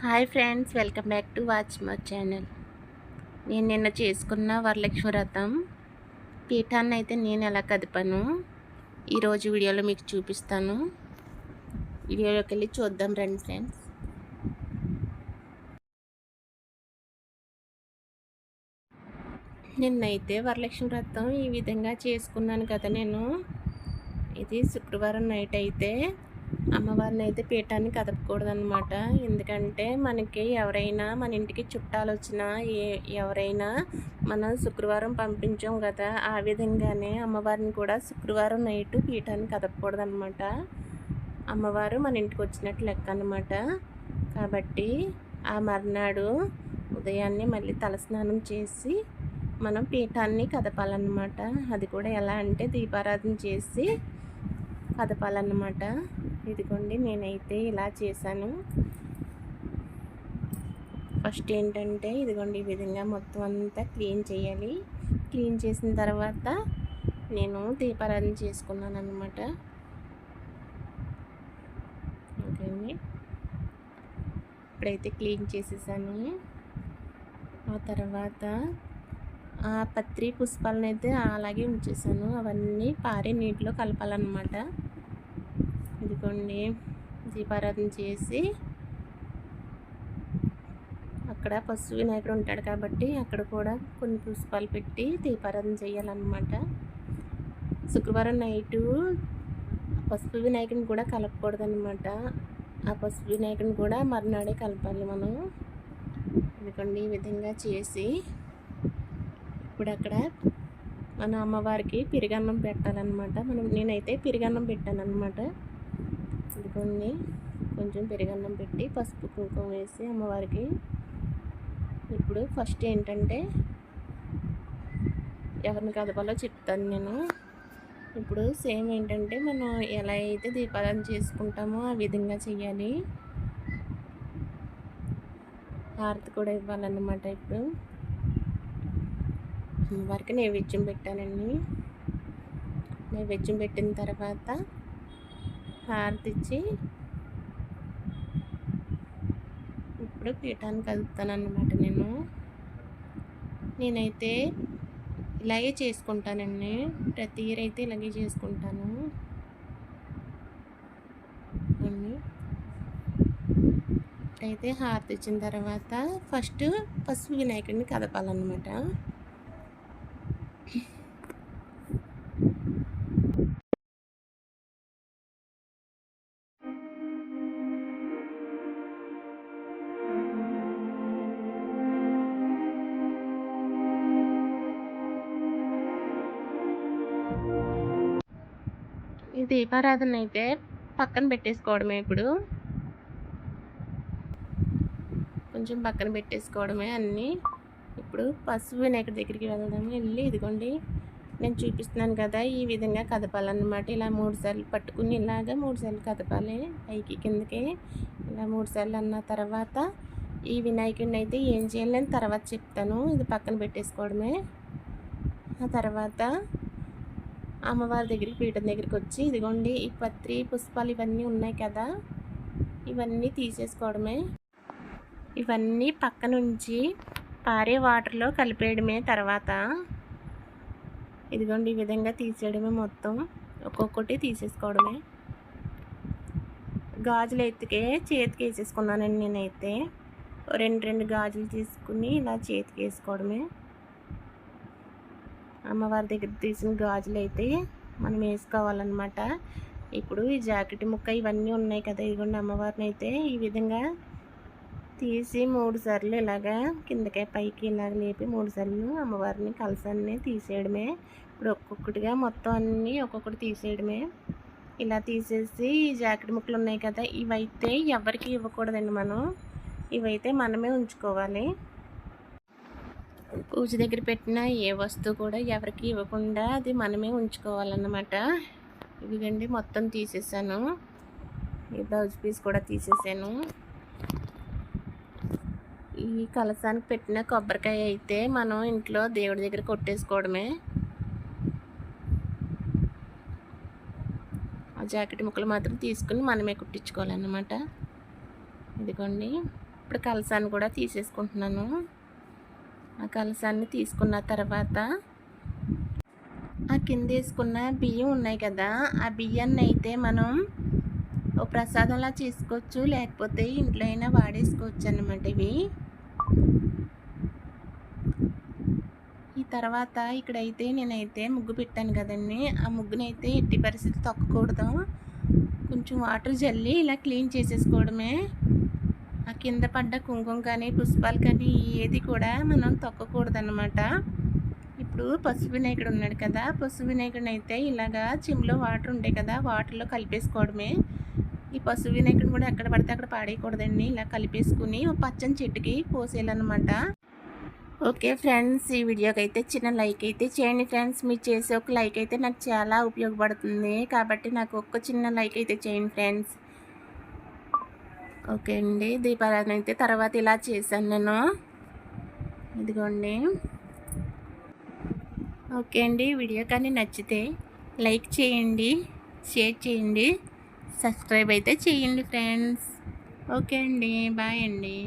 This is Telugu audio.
Hi friends, welcome back to watch my channel. నేను నిన్న చేసుకున్న వరలక్ష్మి వ్రతం పీఠాన్ని అయితే నేను ఎలా కదిపాను ఈరోజు వీడియోలో మీకు చూపిస్తాను. వీడియోలోకి వెళ్ళి చూద్దాం రండి ఫ్రెండ్స్. నిన్నైతే వరలక్ష్మి వ్రతం ఈ విధంగా చేసుకున్నాను కదా. నేను ఇది శుక్రవారం నైట్ అయితే అమ్మవారిని అయితే పీఠాన్ని కదపకూడదనమాట. ఎందుకంటే మనకి ఎవరైనా మన ఇంటికి చుట్టాలు వచ్చినా ఎవరైనా మనం శుక్రవారం పంపించాం కదా, ఆ విధంగానే అమ్మవారిని కూడా శుక్రవారం నైట్ పీఠాన్ని కదపకూడదనమాట. అమ్మవారు మన ఇంటికి వచ్చినట్టు లెక్క అనమాట. కాబట్టి ఆ మర్నాడు ఉదయాన్నే మళ్ళీ తలస్నానం చేసి మనం పీఠాన్ని కదపాలన్నమాట. అది కూడా ఎలా అంటే దీపారాధన చేసి కదపాలన్నమాట. ఇదిగోండి, నేనైతే ఇలా చేశాను. ఫస్ట్ ఏంటంటే ఇదిగోండి, ఈ విధంగా మొత్తం అంతా క్లీన్ చేయాలి. క్లీన్ చేసిన తర్వాత నేను దీపారాధన చేసుకున్నాను అన్నమాట. ఓకే, ఇప్పుడైతే క్లీన్ చేసేసాను. ఆ తర్వాత ఆ పత్రి పుష్పాలను అయితే అలాగే ఉంచేసాను. అవన్నీ పారే నీటిలో కలపాలన్నమాట. ఇదిగోండి, దీపారాధన చేసి అక్కడ పసుపు వినాయకుడు ఉంటాడు కాబట్టి అక్కడ కూడా కొన్ని పుష్పాలు పెట్టి దీపారాధన చేయాలన్నమాట. శుక్రవారం నైటు పసుపు వినాయకుడిని కూడా కలపకూడదన్నమాట. ఆ పసుపు వినాయకుడిని కూడా మర్నాడే కలపాలి మనం. ఎందుకండి ఈ విధంగా చేసి ఇప్పుడు అక్కడ మన అమ్మవారికి పెరుగన్నం పెట్టాలన్నమాట. నేనైతే పెరుగన్నం పెట్టాను అన్నమాట. ఇదిగోండి, కొంచెం పెరుగన్నం పెట్టి పసుపు కుంకుమ వేసి అమ్మవారికి. ఇప్పుడు ఫస్ట్ ఏంటంటే ఎవరిని కదపాలో చెప్తాను నేను. ఇప్పుడు సేమ్ ఏంటంటే మనం ఎలా అయితే దీపారాధన చేసుకుంటామో ఆ విధంగా చెయ్యాలి. హారతి కూడా ఇవ్వాలన్నమాట. ఇప్పుడు అమ్మవారికి నైవేద్యం పెట్టానండి. నైవేద్యం పెట్టిన తర్వాత హారతి ఇచ్చి ఇప్పుడు పీఠాన్ని కదుపుతానన్నమాట. నేనైతే ఇలాగే చేసుకుంటానండి. ప్రతి ఇయర్ అయితే ఇలాగే చేసుకుంటాను. అయితే హారతి ఇచ్చిన తర్వాత ఫస్ట్ పసుపు వినాయకుడిని కదపాలన్నమాట. ఈ దీపారాధన అయితే పక్కన పెట్టేసుకోవడమే. ఇప్పుడు కొంచెం పక్కన పెట్టేసుకోవడమే అన్నీ. ఇప్పుడు పసుపు వినాయకుడి దగ్గరికి వెళ్దాము. వెళ్ళి ఇదిగోండి, నేను చూపిస్తున్నాను కదా, ఈ విధంగా కదపాలన్నమాట. ఇలా 3 సార్లు పట్టుకుని ఇలాగా 3 సార్లు కదపాలి, పైకి కిందకి ఇలా 3 సార్లు అన్న తర్వాత ఈ వినాయకుడిని అయితే ఏం చేయాలి నేను తర్వాత చెప్తాను. ఇది పక్కన పెట్టేసుకోవడమే. ఆ తర్వాత అమ్మవారి దగ్గరికి పీఠం దగ్గరికి వచ్చి ఇదిగోండి, ఈ పత్రి పుష్పాలు ఇవన్నీ ఉన్నాయి కదా, ఇవన్నీ తీసేసుకోవడమే. ఇవన్నీ పక్క నుంచి పారే వాటర్లో కలిపేయడమే. తర్వాత ఇదిగోండి, ఈ విధంగా తీసేయడమే. మొత్తం ఒక్కొక్కటి తీసేసుకోవడమే. గాజులు ఎత్తుకే చేతికి వేసేసుకున్నానండి. నేనైతే 2 గాజులు తీసుకుని ఇలా చేతికి వేసుకోవడమే. అమ్మవారి దగ్గర తీసిన గాజులు అయితే మనం వేసుకోవాలన్నమాట. ఇప్పుడు ఈ జాకెట్ ముక్క ఇవన్నీ ఉన్నాయి కదా, ఇదిగోండి, అమ్మవారిని అయితే ఈ విధంగా తీసి 3 సార్లు ఇలాగా కిందకే పైకి ఇలాగ లేపి 3 సార్లు అమ్మవారిని కలసాన్ని తీసేయడమే. ఇప్పుడు ఒక్కొక్కటిగా మొత్తం అన్నీ ఒక్కొక్కటి తీసేయడమే. ఇలా తీసేసి ఈ జాకెట్ ముక్కలు ఉన్నాయి కదా, ఇవైతే ఎవరికి ఇవ్వకూడదండి. ఇవైతే మనమే ఉంచుకోవాలి. పూజ దగ్గర పెట్టిన ఏ వస్తువు కూడా ఎవరికి ఇవ్వకుండా అది మనమే ఉంచుకోవాలన్నమాట. ఇదిగండి, మొత్తం తీసేసాను. ఈ బ్లౌజ్ పీస్ కూడా తీసేసాను. ఈ కలసానికి పెట్టిన కొబ్బరికాయ అయితే మనం ఇంట్లో దేవుడి దగ్గర కొట్టేసుకోవడమే. ఆ జాకెట్ ముక్కలు మాత్రం తీసుకుని మనమే కుట్టించుకోవాలన్నమాట. ఇదిగోండి, ఇప్పుడు కలసాన్ని కూడా తీసేసుకుంటున్నాను. ఆ కలసాన్ని తీసుకున్న తర్వాత ఆ కింద వేసుకున్న బియ్యం ఉన్నాయి కదా, ఆ బియ్యాన్ని అయితే మనం ఓ ప్రసాదంలా చేసుకోవచ్చు, లేకపోతే ఇంట్లో అయినా వాడేసుకోవచ్చు అన్నమాట ఇవి. ఈ తర్వాత ఇక్కడైతే నేనైతే ముగ్గు పెట్టాను కదండి, ఆ ముగ్గునైతే ఎట్టి పరిస్థితి తొక్కకూడదు. కొంచెం వాటర్ జల్లి ఇలా క్లీన్ చేసేసుకోవడమే. ఆ కింద పడ్డ కుంకుమ కానీ పుష్పాలు కానీ ఏది కూడా మనం తొక్కకూడదు అన్నమాట. ఇప్పుడు పసుపు వినాయకుడు ఉన్నాడు కదా, పసుపు వినాయకుడిని అయితే ఇలాగా చెంబులో వాటర్ ఉంటాయి కదా, వాటర్లో కలిపేసుకోవడమే. ఈ పసుపు వినాయకుడిని కూడా ఎక్కడ పడితే అక్కడ పాడేయకూడదండి, ఇలా కలిపేసుకుని ఒక పచ్చని చెట్టుకి పోసేయాలన్నమాట. ఓకే ఫ్రెండ్స్, ఈ వీడియోకి అయితే చిన్న లైక్ అయితే చేయండి ఫ్రెండ్స్. మీరు చేసే ఒక లైక్ అయితే నాకు చాలా ఉపయోగపడుతుంది, కాబట్టి నాకు ఒక్క చిన్న లైక్ అయితే చేయండి ఫ్రెండ్స్. ఓకే అండి, దీపారాధన అయితే తర్వాత ఇలా చేశాను నేను, ఇదిగోండి. ఓకే అండి, వీడియో కానీ నచ్చితే లైక్ చేయండి, షేర్ చేయండి, సబ్స్క్రైబ్ అయితే చేయండి ఫ్రెండ్స్. ఓకే అండి, బాయ్ అండి.